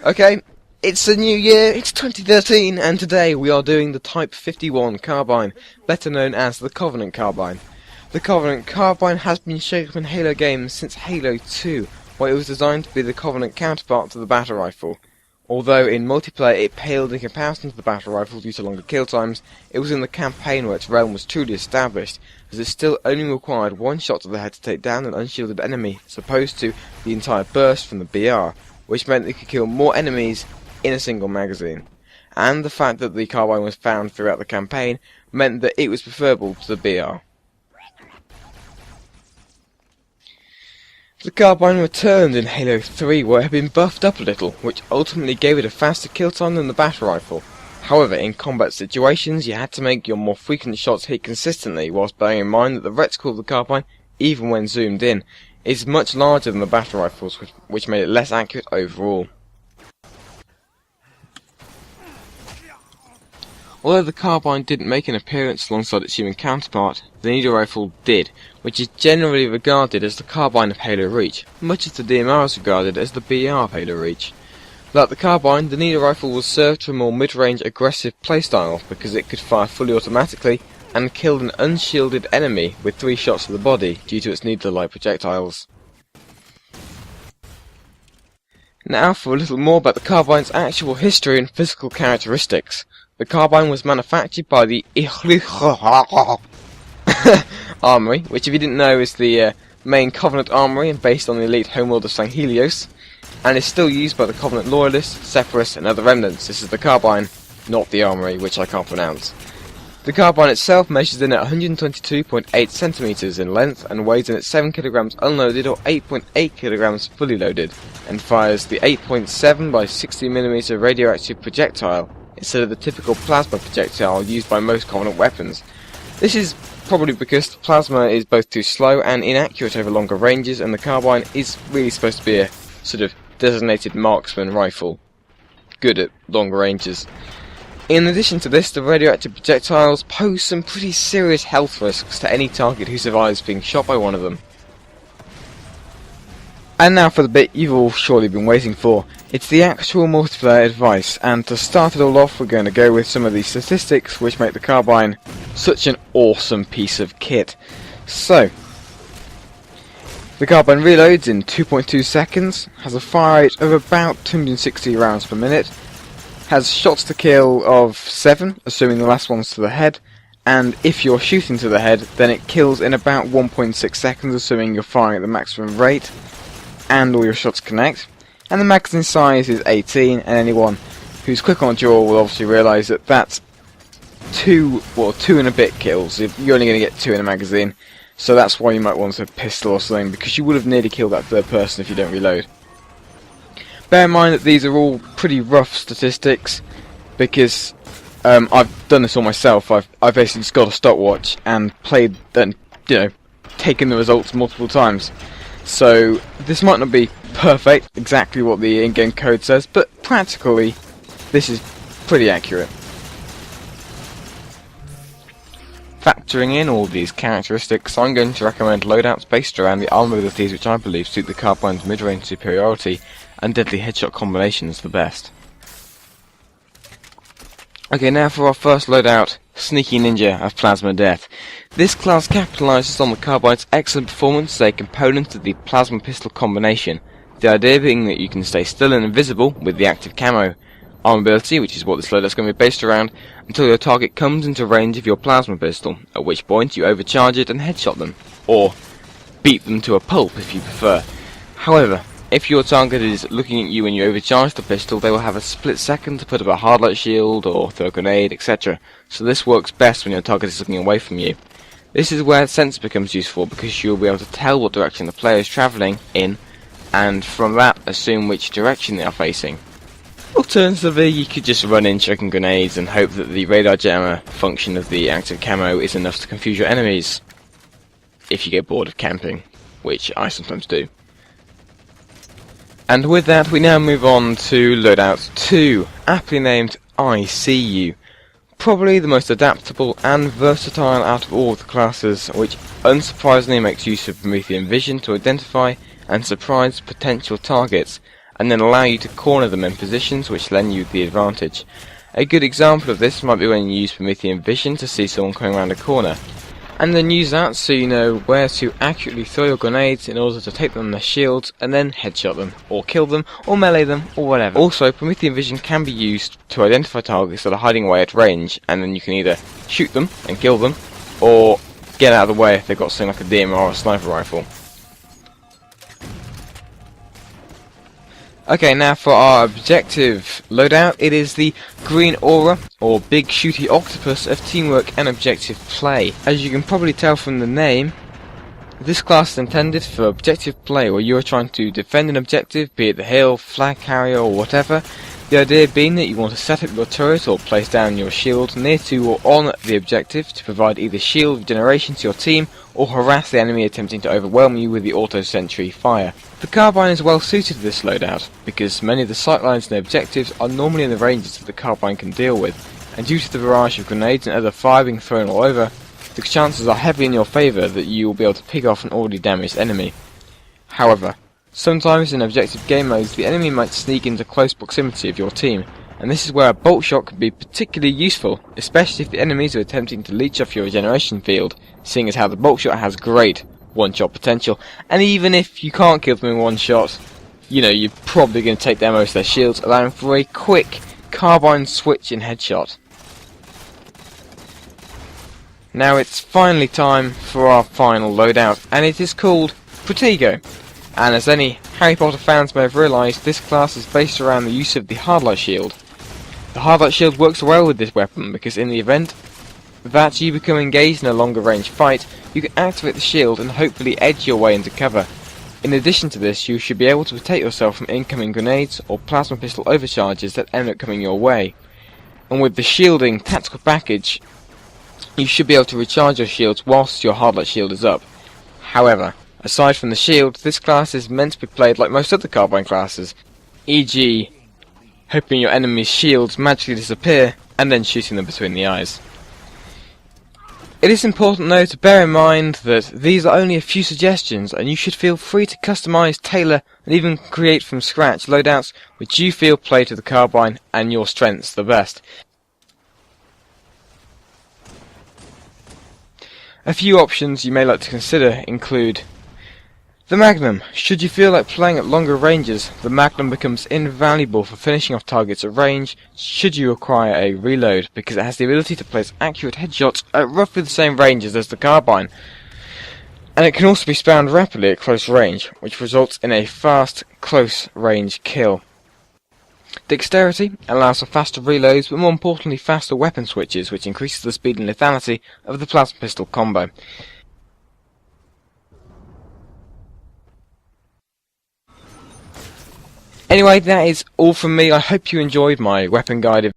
Okay, it's a new year, it's 2013, and today we are doing the Type 51 Carbine, better known as the Covenant Carbine. The Covenant Carbine has been shown up in Halo games since Halo 2, where it was designed to be the Covenant counterpart to the battle rifle. Although in multiplayer it paled in comparison to the battle rifle due to longer kill times, it was in the campaign where its realm was truly established, as it still only required one shot to the head to take down an unshielded enemy, as opposed to the entire burst from the BR, which meant it could kill more enemies in a single magazine. And the fact that the carbine was found throughout the campaign meant that it was preferable to the BR. The carbine returned in Halo 3, where it had been buffed up a little, which ultimately gave it a faster kill time than the battle rifle. However, in combat situations you had to make your more frequent shots hit consistently, whilst bearing in mind that the reticle of the carbine, even when zoomed in, is much larger than the battle rifles, which made it less accurate overall. Although the carbine didn't make an appearance alongside its human counterpart, the needle rifle did, which is generally regarded as the carbine of Halo Reach, much as the DMR is regarded as the BR of Halo Reach. Like the carbine, the needle rifle was served for a more mid-range aggressive playstyle because it could fire fully automatically and killed an unshielded enemy with 3 shots to the body due to its needler-like projectiles. Now for a little more about the carbine's actual history and physical characteristics. The carbine was manufactured by the Armory, which if you didn't know is the main Covenant Armory and based on the elite homeworld of St. Helios, and is still used by the Covenant Loyalists, Separatists and other remnants. This is the carbine, not the Armory, which I can't pronounce. The carbine itself measures in at 122.8 centimeters in length and weighs in at 7 kilograms unloaded or 8.8 kilograms fully loaded, and fires the 8.7 by 60mm radioactive projectile instead of the typical plasma projectile used by most Covenant weapons. This is probably because the plasma is both too slow and inaccurate over longer ranges, and the carbine is really supposed to be a sort of designated marksman rifle, good at longer ranges. In addition to this, the radioactive projectiles pose some pretty serious health risks to any target who survives being shot by one of them. And now for the bit you've all surely been waiting for. It's the actual multiplayer advice, and to start it all off we're going to go with some of the statistics which make the carbine such an awesome piece of kit. So, the carbine reloads in 2.2 seconds, has a fire rate of about 260 rounds per minute, has shots to kill of 7, assuming the last one's to the head, and if you're shooting to the head, then it kills in about 1.6 seconds, assuming you're firing at the maximum rate, and all your shots connect. And the magazine size is 18, and anyone who's quick on draw will obviously realise that that's 2 and a bit kills. You're only going to get 2 in a magazine, so that's why you might want a pistol or something, because you would have nearly killed that third person if you don't reload. Bear in mind that these are all pretty rough statistics, because I've done this all myself. I've basically just got a stopwatch and played and taken the results multiple times. So this might not be perfect, exactly what the in-game code says, but practically this is pretty accurate. Factoring in all these characteristics, I'm going to recommend loadouts based around the armor abilities which I believe suit the carbine's mid-range superiority and deadly headshot combinations the best. Okay, now for our first loadout, Sneaky Ninja of Plasma Death. This class capitalises on the carbine's excellent performance as a component of the plasma pistol combination, the idea being that you can stay still and invisible with the active camo armor ability, which is what this loadout is going to be based around, until your target comes into range of your plasma pistol, at which point you overcharge it and headshot them, or beat them to a pulp if you prefer. However, if your target is looking at you when you overcharge the pistol, they will have a split second to put up a hardlight shield or throw a grenade, etc. So this works best when your target is looking away from you. This is where sense becomes useful, because you'll be able to tell what direction the player is travelling in, and from that assume which direction they are facing. Alternatively, you could just run in chucking grenades and hope that the radar jammer function of the active camo is enough to confuse your enemies, if you get bored of camping, which I sometimes do. And with that, we now move on to Loadout 2, aptly named I See You. Probably the most adaptable and versatile out of all of the classes, which unsurprisingly makes use of Promethean vision to identify and surprise potential targets, and then allow you to corner them in positions which lend you the advantage. A good example of this might be when you use Promethean vision to see someone coming around a corner, and then use that so you know where to accurately throw your grenades in order to take them on their shields and then headshot them, or kill them, or melee them, or whatever. Also, Promethean vision can be used to identify targets that are hiding away at range, and then you can either shoot them and kill them, or get out of the way if they've got something like a DMR or a sniper rifle. Okay, now for our objective loadout, it is the Green Aura, or Big Shooty Octopus of teamwork and objective play. As you can probably tell from the name, this class is intended for objective play, where you are trying to defend an objective, be it the hill, flag carrier or whatever. The idea being that you want to set up your turret or place down your shield near to or on the objective to provide either shield regeneration to your team or harass the enemy attempting to overwhelm you with the auto-sentry fire. The Carbine is well suited to this loadout, because many of the sightlines and objectives are normally in the ranges that the Carbine can deal with, and due to the barrage of grenades and other fire being thrown all over, the chances are heavily in your favour that you will be able to pick off an already damaged enemy. However, sometimes in objective game modes the enemy might sneak into close proximity of your team, and this is where a bolt shot can be particularly useful, especially if the enemies are attempting to leech off your regeneration field, seeing as how the bolt shot has great one-shot potential, and even if you can't kill them in one shot, you know, you're probably going to take down most of their shields, allowing for a quick Carbine switch in headshot. Now it's finally time for our final loadout, and it is called Protego. And as any Harry Potter fans may have realised, this class is based around the use of the Hardlight Shield. The Hardlight Shield works well with this weapon because in the event that you become engaged in a longer range fight, you can activate the shield and hopefully edge your way into cover. In addition to this, you should be able to protect yourself from incoming grenades or plasma pistol overcharges that end up coming your way. And with the shielding tactical package, you should be able to recharge your shields whilst your Hardlight Shield is up. However, aside from the shield, this class is meant to be played like most other Carbine classes, e.g. hoping your enemy's shields magically disappear and then shooting them between the eyes. It is important though to bear in mind that these are only a few suggestions, and you should feel free to customise, tailor and even create from scratch loadouts which you feel play to the Carbine and your strengths the best. A few options you may like to consider include the Magnum. Should you feel like playing at longer ranges, the Magnum becomes invaluable for finishing off targets at range should you require a reload, because it has the ability to place accurate headshots at roughly the same ranges as the Carbine. And it can also be spammed rapidly at close range, which results in a fast, close range kill. Dexterity allows for faster reloads, but more importantly faster weapon switches, which increases the speed and lethality of the plasma pistol combo. Anyway, that is all from me. I hope you enjoyed my weapon guide.